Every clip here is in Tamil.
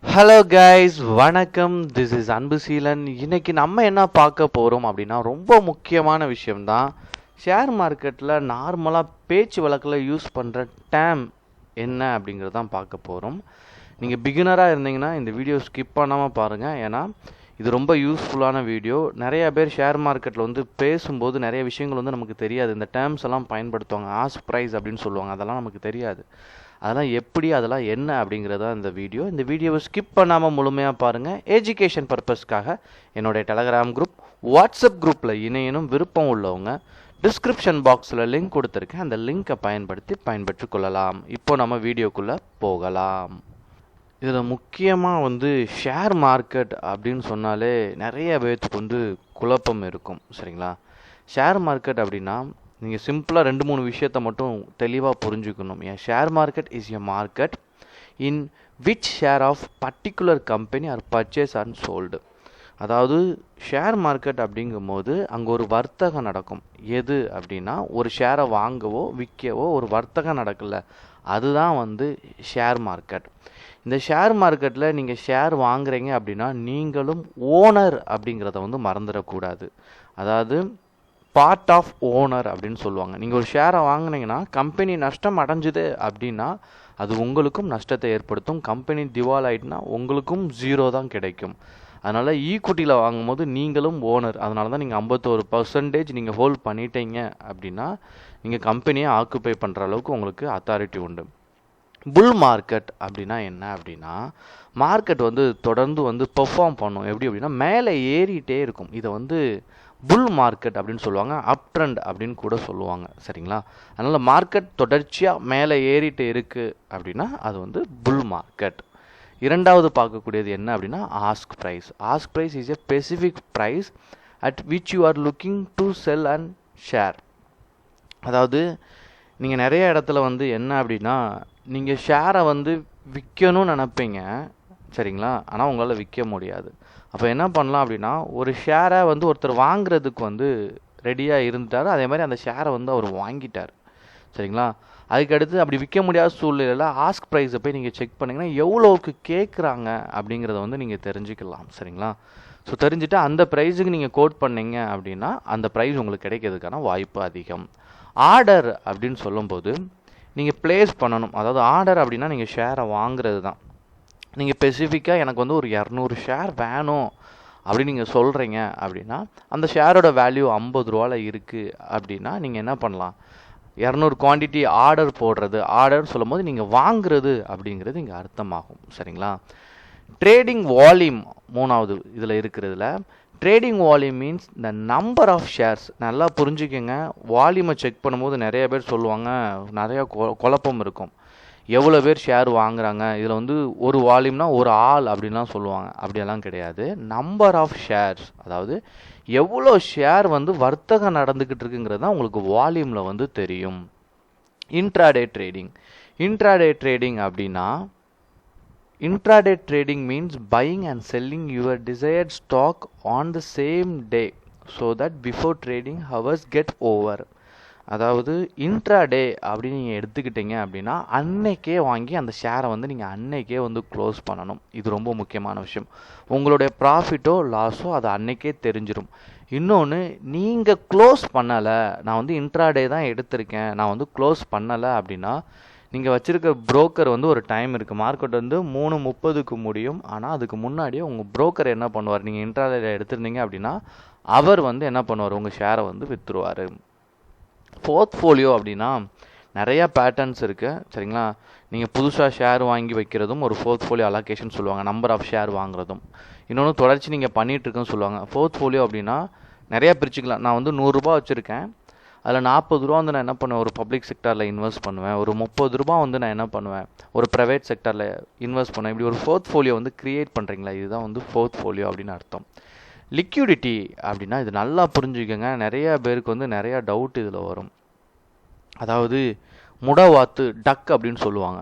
ஹலோ கைஸ், வணக்கம். This is Anbuseelan. இன்னைக்கு நம்ம என்ன பார்க்க போகிறோம் அப்படின்னா, ரொம்ப முக்கியமான விஷயம்தான். ஷேர் மார்க்கெட்டில் நார்மலாக பேச்சு வழக்கில் யூஸ் பண்ணுற டேம் என்ன அப்படிங்கிறது தான் பார்க்க போகிறோம். நீங்கள் பிகினராக இருந்தீங்கன்னா இந்த வீடியோ ஸ்கிப் பண்ணாமல் பாருங்கள். ஏன்னா இது ரொம்ப யூஸ்ஃபுல்லான வீடியோ. நிறைய பேர் ஷேர் மார்க்கெட்டில் வந்து பேசும்போது நிறைய விஷயங்கள் வந்து நமக்கு தெரியாது. இந்த டேர்ம்ஸ் எல்லாம் பயன்படுத்துவாங்க. ஆஸ்க் ப்ரைஸ் அப்படின்னு சொல்லுவாங்க. அதெல்லாம் நமக்கு தெரியாது. அதெல்லாம் எப்படி, அதெல்லாம் என்ன அப்படிங்கிறதா இந்த வீடியோ. இந்த வீடியோவை ஸ்கிப் பண்ணாமல் முழுமையாக பாருங்கள். எஜுகேஷன் பர்பஸ்க்காக என்னுடைய டெலகிராம் குரூப், வாட்ஸ்அப் குரூப்பில் இணையனும் விருப்பம் உள்ளவங்க டிஸ்கிரிப்ஷன் பாக்ஸில் லிங்க் கொடுத்துருக்கேன். அந்த லிங்க்கை பயன்பெற்று கொள்ளலாம். இப்போ நம்ம வீடியோக்குள்ளே போகலாம். இதில் முக்கியமாக வந்து ஷேர் மார்க்கெட் அப்படின்னு சொன்னாலே நிறைய பேர்த்துக்கு வந்து குழப்பம் இருக்கும். சரிங்களா? ஷேர் மார்க்கெட் அப்படின்னா நீங்கள் சிம்பிளாக 2-3 விஷயத்தை மட்டும் தெளிவாக புரிஞ்சுக்கணும். Share market is a market in which share of particular company are purchase and sold. அதாவது ஷேர் மார்க்கெட் அப்படிங்கும்போது அங்கே ஒரு வர்த்தகம் நடக்கும். எது அப்படின்னா, ஒரு ஷேரை வாங்கவோ விற்கவோ ஒரு வர்த்தகம் நடக்கல, அதுதான் வந்து ஷேர் மார்க்கெட். இந்த ஷேர் மார்க்கெட்டில் நீங்கள் ஷேர் வாங்குறீங்க அப்படின்னா நீங்களும் ஓனர் அப்படிங்கிறத வந்து மறந்துடக்கூடாது. அதாவது பார்ட் ஆஃப் ஓனர் அப்படின்னு சொல்லுவாங்க. நீங்கள் ஒரு ஷேரை வாங்கினீங்கன்னா கம்பெனி நஷ்டம் அடைஞ்சுது அப்படின்னா அது உங்களுக்கும் நஷ்டத்தை ஏற்படுத்தும். கம்பெனி திவால் ஆகிட்டுனா உங்களுக்கும் 0 தான் கிடைக்கும். அதனால் ஈக்குவிட்டியில் வாங்கும்போது நீங்களும் ஓனர். அதனால தான் நீங்கள் 51% நீங்கள் ஹோல்ட் பண்ணிட்டீங்க அப்படின்னா நீங்கள் கம்பெனியை ஆக்குப்பை பண்ணுற அளவுக்கு உங்களுக்கு அத்தாரிட்டி உண்டு. புல் மார்க்கெட் அப்படின்னா என்ன அப்படின்னா, மார்க்கெட் வந்து தொடர்ந்து வந்து பெர்ஃபார்ம் பண்ணும். எப்படி அப்படின்னா, மேலே ஏறிட்டே இருக்கும். இதை வந்து புல் மார்க்கெட் அப்படின்னு சொல்லுவாங்க. அப் ட்ரெண்ட் அப்படின்னு கூட சொல்லுவாங்க. சரிங்களா? அதனால் மார்க்கெட் தொடர்ச்சியாக மேலே ஏறிட்டு இருக்குது அப்படின்னா அது வந்து புல் மார்க்கெட். இரண்டாவது பார்க்கக்கூடியது என்ன அப்படின்னா, ask price. Ask price is a specific price at which you are looking to sell and share. அதாவது நீங்கள் நிறைய இடத்துல வந்து என்ன அப்படின்னா, நீங்கள் ஷேரை வந்து விற்கணும்னு நினைப்பீங்க. சரிங்களா? ஆனால் உங்களால் விற்க முடியாது. அப்போ என்ன பண்ணலாம் அப்படின்னா, ஒரு ஷேரை வந்து ஒருத்தர் வாங்குறதுக்கு வந்து ரெடியாக இருந்துட்டார். அதே மாதிரி அந்த ஷேரை வந்து அவர் வாங்கிட்டார். சரிங்களா? அதுக்கடுத்து அப்படி விற்க முடியாத சூழ்நிலையில் ஆஸ்க் ப்ரைஸை போய் நீங்கள் செக் பண்ணிங்கன்னா எவ்வளோவுக்கு கேட்குறாங்க அப்படிங்கிறத வந்து நீங்கள் தெரிஞ்சுக்கலாம். சரிங்களா? ஸோ தெரிஞ்சுட்டு அந்த ப்ரைஸுக்கு நீங்கள் கோட் பண்ணீங்க அப்படின்னா அந்த ப்ரைஸ் உங்களுக்கு கிடைக்கிறதுக்கான வாய்ப்பு அதிகம். ஆர்டர் அப்படின்னு சொல்லும்போது நீங்கள் ப்ளேஸ் பண்ணணும். அதாவது ஆர்டர் அப்படின்னா நீங்கள் ஷேரை வாங்குறது தான். நீங்கள் ஸ்பெசிஃபிக்காக எனக்கு வந்து ஒரு 200 ஷேர் வேணும் அப்படின்னு நீங்கள் சொல்கிறீங்க அப்படின்னா, அந்த ஷேரோட வேல்யூ 50 ரூபாவில் இருக்குது அப்படின்னா நீங்கள் என்ன பண்ணலாம், 200 குவான்டிட்டி ஆர்டர் போடுறது. ஆர்டர் சொல்லும் போது நீங்கள் வாங்குறது அப்படிங்கிறது இங்கே அர்த்தமாகும். சரிங்களா? ட்ரேடிங் வால்யூம் மூணாவது இதில் இருக்கிறதுல. Trading volume means the number of shares. நல்லா புரிஞ்சுக்கோங்க. வால்யூமை செக் பண்ணும்போது நிறைய பேர் சொல்லுவாங்க, நிறையா குழப்பம் இருக்கும். எவ்வளோ பேர் ஷேர் வாங்குறாங்க, இதில் வந்து ஒரு வால்யூம்னா ஒரு ஆள் அப்படின்லாம் சொல்லுவாங்க. அப்படியெல்லாம் கிடையாது. நம்பர் ஆஃப் ஷேர்ஸ், அதாவது எவ்வளோ ஷேர் வந்து வர்த்தகம் நடந்துக்கிட்டு இருக்குங்கிறது தான் உங்களுக்கு வால்யூமில் வந்து தெரியும். Intraday trading. இன்ட்ராடே ட்ரேடிங் அப்படின்னா, intraday trading means buying and selling your desired stock on the same day so that before trading hours get over. அதாவது இன்ட்ராடே அப்படின்னு நீங்கள் எடுத்துக்கிட்டீங்க அப்படின்னா அன்னைக்கே வாங்கி அந்த ஷேரை வந்து நீங்கள் அன்னைக்கே வந்து க்ளோஸ் பண்ணணும். இது ரொம்ப முக்கியமான விஷயம். உங்களுடைய ப்ராஃபிட்டோ லாஸோ அது அன்னைக்கே தெரிஞ்சிடும். இன்னொன்று, நீங்கள் க்ளோஸ் பண்ணலை, நான் வந்து இன்ட்ராடே தான் எடுத்திருக்கேன், நான் வந்து க்ளோஸ் பண்ணலை அப்படின்னா நீங்கள் வச்சுருக்க புரோக்கர் வந்து ஒரு டைம் இருக்குது. மார்க்கெட் வந்து 3:30க்கு முடியும். ஆனால் அதுக்கு முன்னாடியே உங்கள் புரோக்கர் என்ன பண்ணுவார், நீங்கள் இன்ட்ராடே எடுத்திருந்தீங்க அப்படின்னா அவர் வந்து என்ன பண்ணுவார், உங்கள் ஷேரை வந்து விற்றுருவார். போர்ட்ஃபோலியோ அப்படின்னா நிறையா பேட்டர்ன்ஸ் இருக்குது. சரிங்களா? நீங்கள் புதுசாக ஷேர் வாங்கி வைக்கிறதும் ஒரு போர்ட்ஃபோலியோ அலோகேஷன் சொல்லுவாங்க. நம்பர் ஆஃப் ஷேர் வாங்குறதும். இன்னொன்று, தொடர்ச்சி நீங்கள் பண்ணிகிட்ருக்குன்னு சொல்லுவாங்க. போர்ட்ஃபோலியோ அப்படின்னா நிறையா பிரிச்சுக்கலாம். நான் வந்து 100 ரூபா வச்சுருக்கேன், அதில் 40 ரூபா வந்து நான் என்ன பண்ணுவேன், ஒரு பப்ளிக் செக்டரில் இன்வெஸ்ட் பண்ணுவேன். ஒரு 30 ரூபா வந்து நான் என்ன பண்ணுவேன், ஒரு ப்ரைவேட் செக்டரில் இன்வெஸ்ட் பண்ணுவேன். இப்படி ஒரு போர்ட்ஃபோலியோ வந்து க்ரியேட் பண்ணுறீங்களா, இதுதான் வந்து போர்ட்ஃபோலியோ அப்படின்னு அர்த்தம். லிக்யூடிட்டி அப்படின்னா இது நல்லா புரிஞ்சுக்கோங்க. நிறையா பேருக்கு வந்து நிறையா டவுட் இதில் வரும். அதாவது முடவாத்து டக் அப்படின்னு சொல்லுவாங்க.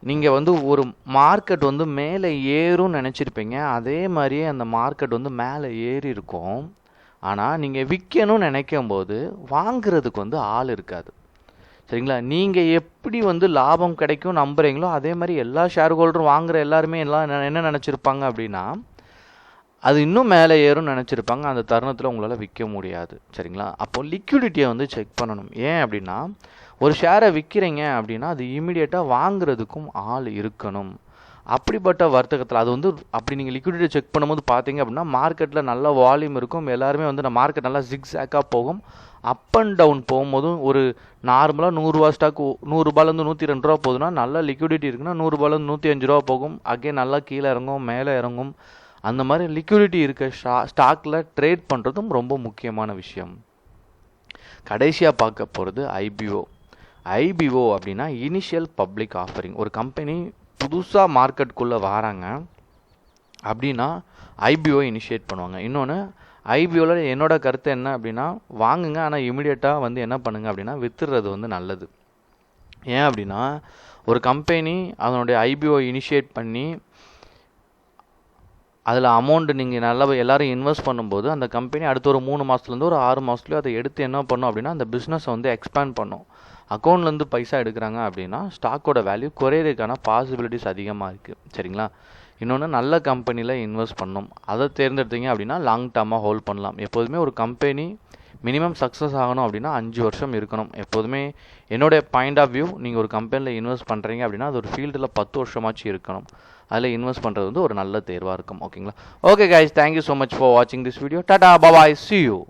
நீங்கள் வந்து ஒரு மார்க்கெட் வந்து மேலே ஏறும்னு நினச்சிருப்பீங்க, அதே மாதிரியே அந்த மார்க்கெட் வந்து மேலே ஏறி இருக்கும். ஆனால் நீங்கள் விற்கணும்னு நினைக்கும் போது வாங்குறதுக்கு வந்து ஆள் இருக்காது. சரிங்களா? நீங்கள் எப்படி வந்து லாபம் கிடைக்கும் நம்புறீங்களோ அதே மாதிரி எல்லா ஷேர் ஹோல்டரும் வாங்குற எல்லாருமே எல்லாம் என்ன நினச்சிருப்பாங்க அப்படின்னா, அது இன்னும் மேலே ஏறும்னு நினச்சிருப்பாங்க. அந்த தருணத்தில் உங்களால் விற்க முடியாது. சரிங்களா? அப்போது லிக்விடிட்டியை வந்து செக் பண்ணணும். ஏன் அப்படின்னா, ஒரு ஷேரை விற்கிறீங்க அப்படின்னா அது இமீடியட்டாக வாங்குறதுக்கும் ஆள் இருக்கணும். அப்படிப்பட்ட வர்த்தகத்தில் அது வந்து அப்படி நீங்கள் லிக்விடிட்டி செக் பண்ணும்போது பார்த்தீங்க அப்படின்னா மார்க்கெட்டில் நல்ல வால்யூம் இருக்கும். எல்லாருமே வந்து நம்ம மார்க்கெட் நல்லா ஜிக்ஸாக்காக போகும். அப் அண்ட் டவுன் போகும்போதும் ஒரு நார்மலாக 100 ஸ்டாக் 100 ரூபாயிலேருந்து 102 ரூபா போகுதுன்னா நல்ல லிக்விடிட்டி இருக்குன்னா 100 ரூபாயிலேருந்து 105 ரூபா போகும். அகே நல்லா கீழே இறங்கும், மேலே இறங்கும். அந்த மாதிரி லிக்விடிட்டி இருக்க ஸ்டாக்கில் ட்ரேட் பண்ணுறதும் ரொம்ப முக்கியமான விஷயம். கடைசியாக பார்க்க போகிறது ஐபிஓ. ஐபிஓ அப்படின்னா இனிஷியல் பப்ளிக் ஆஃபரிங். ஒரு கம்பெனி புதுசாக மார்க்கெட்டுக்குள்ளே வராங்க அப்படின்னா ஐபிஓ இனிஷியேட் பண்ணுவாங்க. இன்னொன்று ஐபிஓவில் என்னோட கருத்து என்ன அப்படின்னா, வாங்குங்க, ஆனால் இமிடியேட்டாக வந்து என்ன பண்ணுங்க அப்படின்னா வித்துடுறது வந்து நல்லது. ஏன் அப்படின்னா, ஒரு கம்பெனி அதனுடைய ஐபிஓ இனிஷியேட் பண்ணி அதில் அமௌண்ட்டு நீங்கள் நல்லா எல்லோரும் இன்வெஸ்ட் பண்ணும்போது அந்த கம்பெனி அடுத்த ஒரு 3 மாதத்துலேருந்து ஒரு 6 மாதத்துலேயோ அதை எடுத்து என்ன பண்ணும் அப்படின்னா அந்த பிஸ்னஸை வந்து எக்ஸ்பேண்ட் பண்ணும். அக்கௌண்ட்லேருந்து பைசா எடுக்கிறாங்க அப்படின்னா ஸ்டாக்கோட வேல்யூ குறையிறதுக்கான பாசிபிலிட்டிஸ் அதிகமாக இருக்குது. சரிங்களா? இன்னொன்று நல்ல கம்பெனியில் இன்வெஸ்ட் பண்ணணும். அதை தேர்ந்தெடுத்தீங்க அப்படின்னா லாங் டேர்மாக ஹோல்ட் பண்ணலாம். எப்போதுமே ஒரு கம்பெனி மினிமம் சக்ஸஸ் ஆகணும் அப்படின்னா 5 வருஷம் இருக்கணும். எப்போதுமே என்னுடைய பாயிண்ட் ஆஃப் வியூ, நீங்கள் ஒரு கம்பெனியில் இன்வெஸ்ட் பண்ணுறீங்க அப்படின்னா அது ஒரு ஃபீல்டில் 10 வருஷமாச்சு இருக்கணும். அதில் இன்வெஸ்ட் பண்ணுறது வந்து ஒரு நல்ல தேர்வாக இருக்கும். ஓகேங்களா? Okay guys, thank you so much for வாட்சிங் this video. Tata, bye, see you.